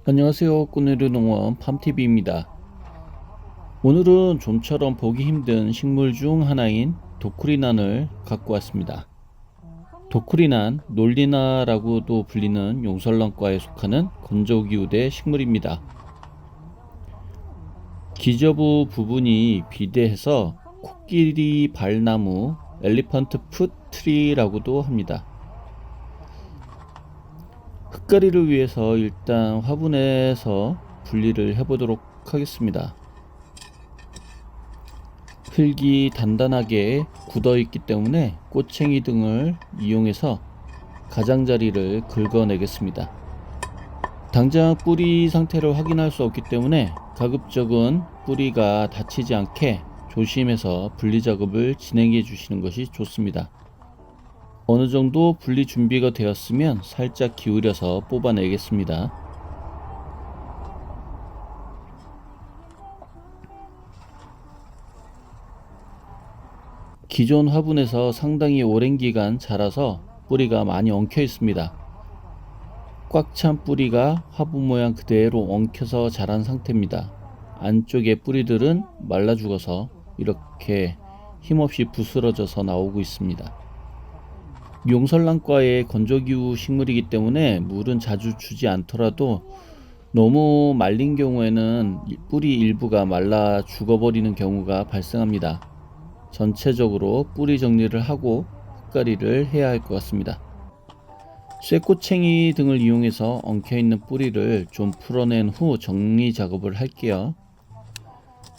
안녕하세요. 꾸느르 농원 팜TV입니다. 오늘은 좀처럼 보기 힘든 식물 중 하나인 도쿠리난을 갖고 왔습니다. 도쿠리난, 놀리나라고도 불리는 용설란과에 속하는 건조기후대 식물입니다. 기저부 부분이 비대해서 코끼리 발나무, 엘리펀트 풋 트리라고도 합니다. 흙가리를 위해서 일단 화분에서 분리를 해보도록 하겠습니다. 흙이 단단하게 굳어 있기 때문에 꼬챙이 등을 이용해서 가장자리를 긁어내겠습니다. 당장 뿌리 상태를 확인할 수 없기 때문에 가급적은 뿌리가 다치지 않게 조심해서 분리 작업을 진행해 주시는 것이 좋습니다. 어느 정도 분리 준비가 되었으면 살짝 기울여서 뽑아내겠습니다. 기존 화분에서 상당히 오랜 기간 자라서 뿌리가 많이 엉켜 있습니다. 꽉 찬 뿌리가 화분 모양 그대로 엉켜서 자란 상태입니다. 안쪽의 뿌리들은 말라 죽어서 이렇게 힘없이 부스러져서 나오고 있습니다. 용설란과의 건조기후 식물이기 때문에 물은 자주 주지 않더라도 너무 말린 경우에는 뿌리 일부가 말라 죽어버리는 경우가 발생합니다. 전체적으로 뿌리 정리를 하고 흙가리를 해야 할 것 같습니다. 쇠꼬챙이 등을 이용해서 엉켜있는 뿌리를 좀 풀어낸 후 정리 작업을 할게요.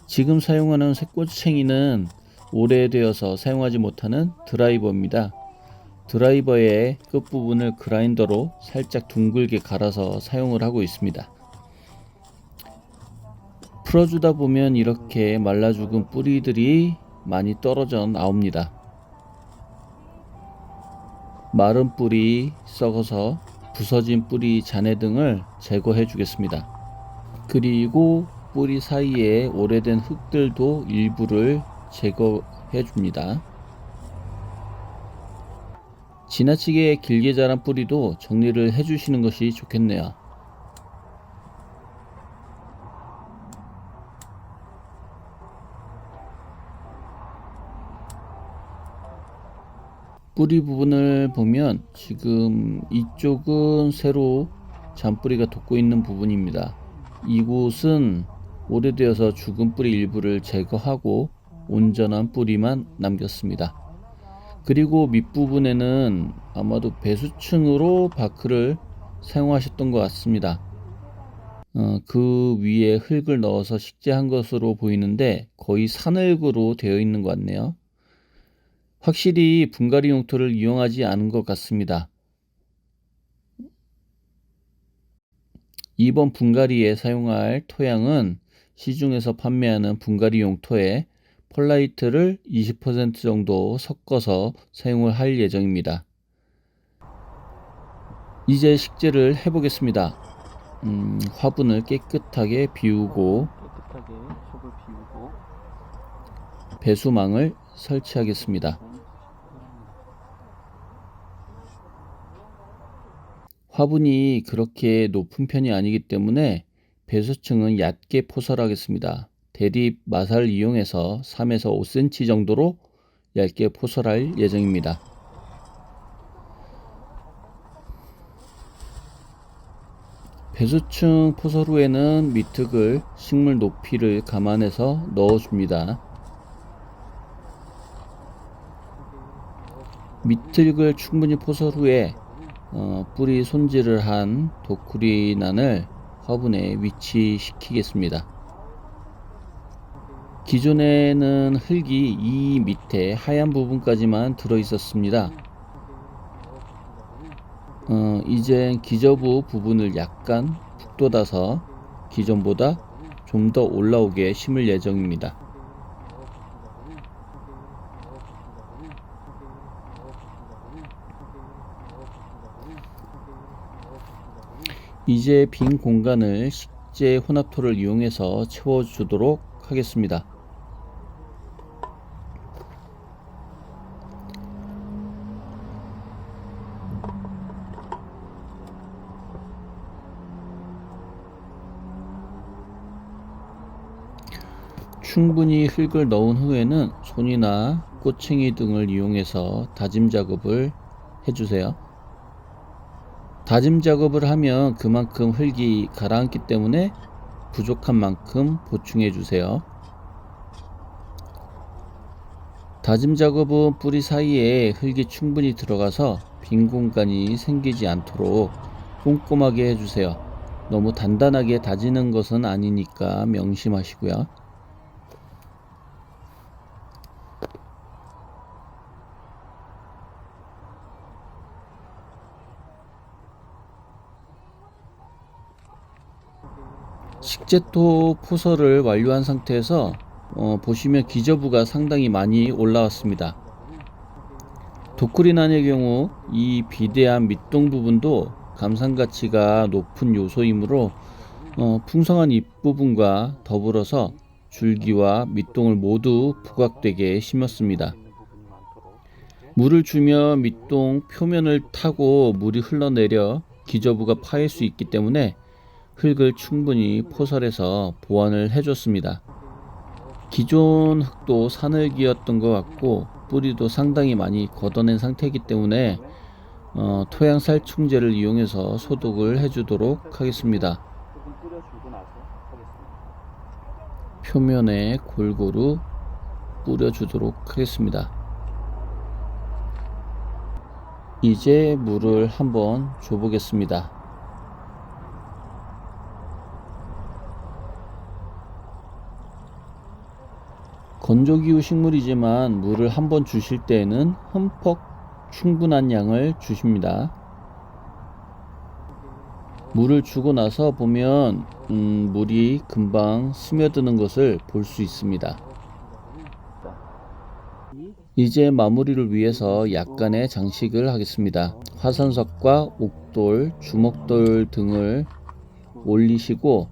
지금 사용하는 쇠꼬챙이는 오래되어서 사용하지 못하는 드라이버입니다. 드라이버의 끝부분을 그라인더로 살짝 둥글게 갈아서 사용을 하고 있습니다. 풀어주다 보면 이렇게 말라 죽은 뿌리들이 많이 떨어져 나옵니다. 마른 뿌리, 썩어서 부서진 뿌리 잔해 등을 제거해 주겠습니다. 그리고 뿌리 사이에 오래된 흙들도 일부를 제거해 줍니다. 지나치게 길게 자란 뿌리도 정리를 해 주시는 것이 좋겠네요. 뿌리 부분을 보면 지금 이쪽은 새로 잔뿌리가 돋고 있는 부분입니다. 이곳은 오래되어서 죽은 뿌리 일부를 제거하고 온전한 뿌리만 남겼습니다. 그리고 밑부분에는 아마도 배수층으로 바크를 사용하셨던 것 같습니다. 그 위에 흙을 넣어서 식재한 것으로 보이는데 거의 산흙으로 되어 있는 것 같네요. 확실히 분갈이 용토를 이용하지 않은 것 같습니다. 이번 분갈이에 사용할 토양은 시중에서 판매하는 분갈이 용토에 펄라이트를 20% 정도 섞어서 사용을 할 예정입니다. 이제 식재를 해보겠습니다. 화분을 깨끗하게 비우고 배수망을 설치하겠습니다. 화분이 그렇게 높은 편이 아니기 때문에 배수층은 얕게 포설하겠습니다. 대립 마사를 이용해서 3에서 5cm 정도로 얇게 포설할 예정입니다. 배수층 포설 후에는 밑흙을 식물 높이를 감안해서 넣어줍니다. 밑흙을 충분히 포설 후에 뿌리 손질을 한 도쿠리난을 화분에 위치시키겠습니다. 기존에는 흙이 이 밑에 하얀 부분까지만 들어 있었습니다. 이젠 기저부 부분을 약간 북돋아서 기존보다 좀 더 올라오게 심을 예정입니다. 이제 빈 공간을 식재 혼합토를 이용해서 채워주도록 하겠습니다. 충분히 흙을 넣은 후에는 손이나 꼬챙이 등을 이용해서 다짐 작업을 해주세요. 다짐 작업을 하면 그만큼 흙이 가라앉기 때문에 부족한 만큼 보충해 주세요. 다짐 작업은 뿌리 사이에 흙이 충분히 들어가서 빈 공간이 생기지 않도록 꼼꼼하게 해주세요. 너무 단단하게 다지는 것은 아니니까 명심하시고요. 식재토 포설을 완료한 상태에서 보시면 기저부가 상당히 많이 올라왔습니다. 도크리난의 경우 이 비대한 밑동 부분도 감상 가치가 높은 요소이므로 풍성한 잎부분과 더불어서 줄기와 밑동을 모두 부각되게 심었습니다. 물을 주면 밑동 표면을 타고 물이 흘러내려 기저부가 파일 수 있기 때문에 흙을 충분히 포설해서 보완을 해줬습니다. 기존 흙도 사늘기였던 것 같고 뿌리도 상당히 많이 걷어낸 상태이기 때문에 토양살충제를 이용해서 소독을 해주도록 하겠습니다. 표면에 골고루 뿌려주도록 하겠습니다. 이제 물을 한번 줘보겠습니다. 건조기후 식물이지만 물을 한번 주실 때에는 흠뻑 충분한 양을 주십니다. 물을 주고 나서 보면 물이 금방 스며드는 것을 볼 수 있습니다. 이제 마무리를 위해서 약간의 장식을 하겠습니다. 화산석과 옥돌, 주먹돌 등을 올리시고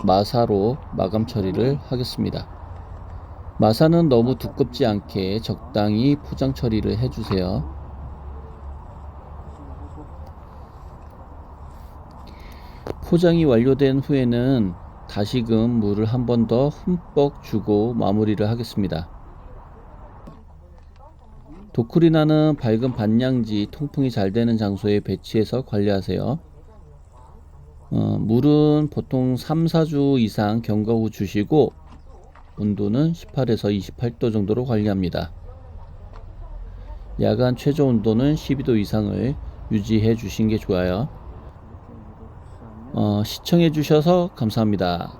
마사로 마감 처리를 하겠습니다. 마사는 너무 두껍지 않게 적당히 포장 처리를 해주세요. 포장이 완료된 후에는 다시금 물을 한 번 더 흠뻑 주고 마무리를 하겠습니다. 도크리나는 밝은 반양지, 통풍이 잘 되는 장소에 배치해서 관리하세요. 물은 보통 3-4주 이상 경과 후 주시고 온도는 18에서 28도 정도로 관리합니다. 야간 최저 온도는 12도 이상을 유지해 주신 게 좋아요. 시청해 주셔서 감사합니다.